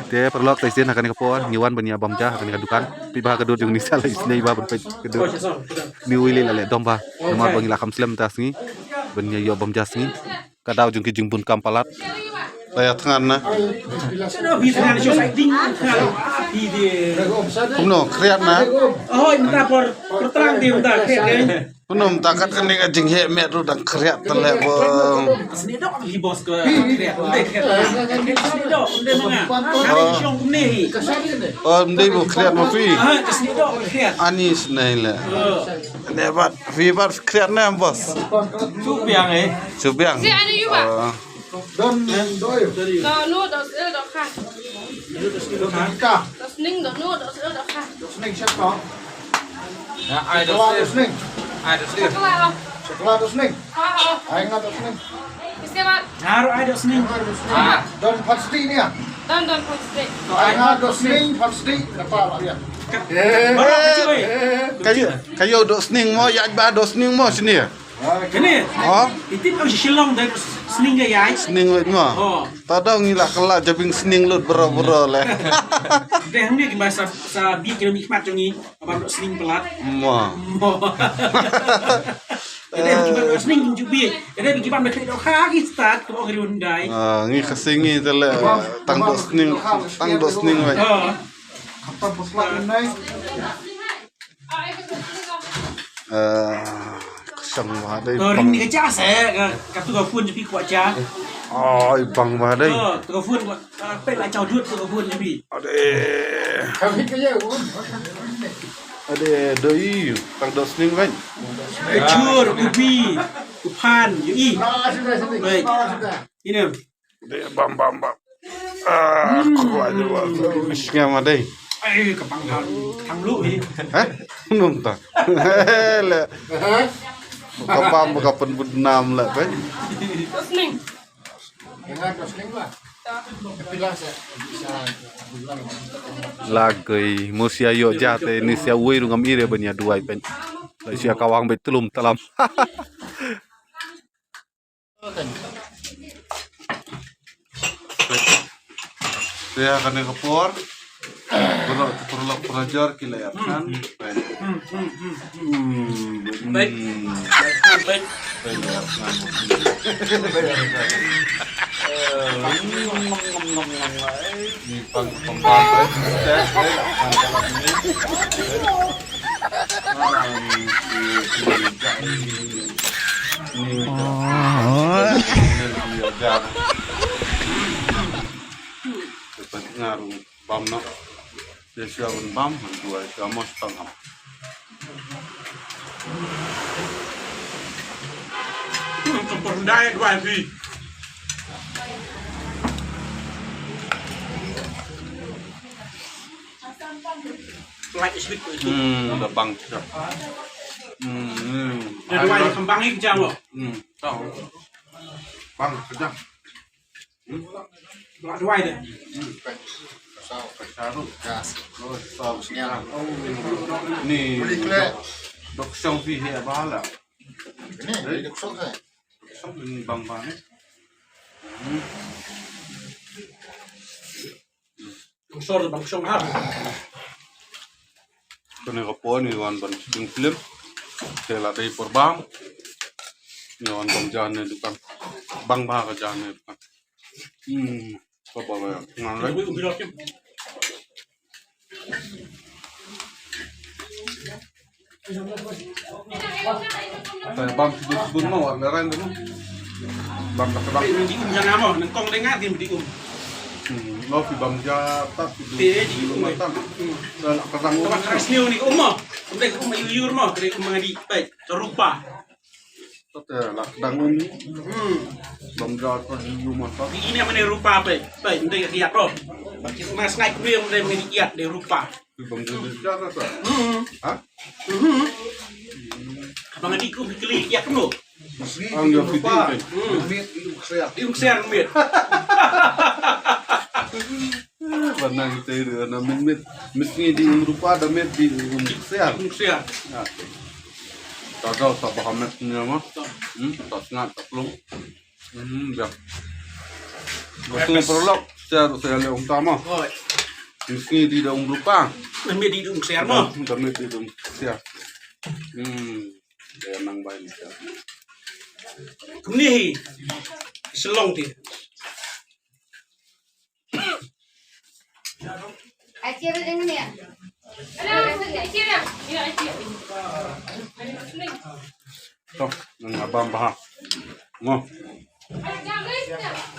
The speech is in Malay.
Dia perlu kaisin akan kapor ngiwan banya bamja akan kadukan pibah kedua jeung nisa la isne iba ben kedua ni wili la le domba nomor bang ila kamslem tasngi banya yo bamja sngi kadau jeung kijing bun kampalat layat tengana kuno kreat na Oh, minta perterang dia minta kreat. kuno takat kening ajing he me ru dang kreat tele bang Sini dok di bos ke kreat. Sini dok, udah mana? Kali siang kumne. oh mdei bu kreat mo fi Ah, sini dok kreat. anis naila lebat fi bar kreat na bos Tu biang subyang Si ada you ba? Don doy. Đó nuốt đó sữa đó khá. Ka. Đó sning đó nuốt đó sữa đó khá. Sning chef ko. Ai Sekolah sning. Ai dah Có lại không? Sekolah sning. Ờ. Ai ngat sning. Cái xe bạn. Naruh ai dah sning. Don pasti ni ya. Đòn đòn không state. Ai ngat sning pasti apa lah ya. Baru cuy. kayo do sning mo ya ba do sning mo sini Kene. oh Itu kau silong dah sning ke ya? sning wet mo Oh. tadau ngila kala jabing sning lut bro le Dah ni ke bahasa sa bi kilo nikmat jongi apa sning pelat. mo Jadi cuma sning jubi. Jadi bikin ban betul kah start kau kiri undai. ngi khasingi tele tang do sning wet Oh. Apa puslat ni? ksang ma dai Ring bang ni kerja saya katu kau pun jadi kuat jah. ai bang ma dai Tu kau pun pe lah cau duit tu kau pun jadi. ade Kami ke ya. ade doi tang do sning wet Kecur, ubi, upan, yui. Sudah sini. Baik. Ini. ade bam kuat dua isnya ma dai Kepang thang lu ni. hah nung ta le kapam kapan budnam la kan Đó sning. Ngat sning lah. Pilih saya bisa bulan. lagay musia yo jate ni sia wiru ngam ire banya duai pen la sia kawang betulum talam saya akan ngepor perlu pelajar kilayatan pen Baik. Baik. di pembantu dapat ngaruh bam nak dia siapun bam dua kamu setengah Kompor ndai dua vi. Like is bit. udah bang siap Dah dua yang kembang ni kerja mo. tahu bang sedang Dua dah. Saru gas tahu sekarang ni dok song fi he bala Ini duduk sok saya. song ni bang bang Sor bang song har. kena kapon ni wan ban sing film tela dai por bang ni wan bang jane dukan bang ba ka jane dukan ko ba ba ngan lai Ubi ubi lokim. ta bang sibut mau war ran tu bang ka bang Di jangan mo, nang kong dengar dia di lo fi bang ja ta fi Di matan dan kadang Kamu keras ni ni umma. Udah umma yur mo, kere umma di baik. Serupa. ta la kadang ni bang ja ta yu mata Ini yang mana rupa apa? Baik, udah lihat bro. Mas naik kuih yang udah lihat dia rupa. fi bang ja ta ha Abang adikku beli lihat kan lo. ang yo fi din Di ukser mit. Warna kita itu na mit mesti di rupa ada mit di sehat. Ukser. Tahu tak paham metnya mah. Tak sengat tak belum. Ya. Betul perlu saya lihat utama. Oi. Ini di dalam lupa. Nami di dung share mo. Damit di dalam siya. Kaya nang bayan siya. Kumni selong ti. Asyik dengan ni ya. Ada asyik ya. Ya asyik. Muslim. So, nang abang baha. Ngo. Ada guys.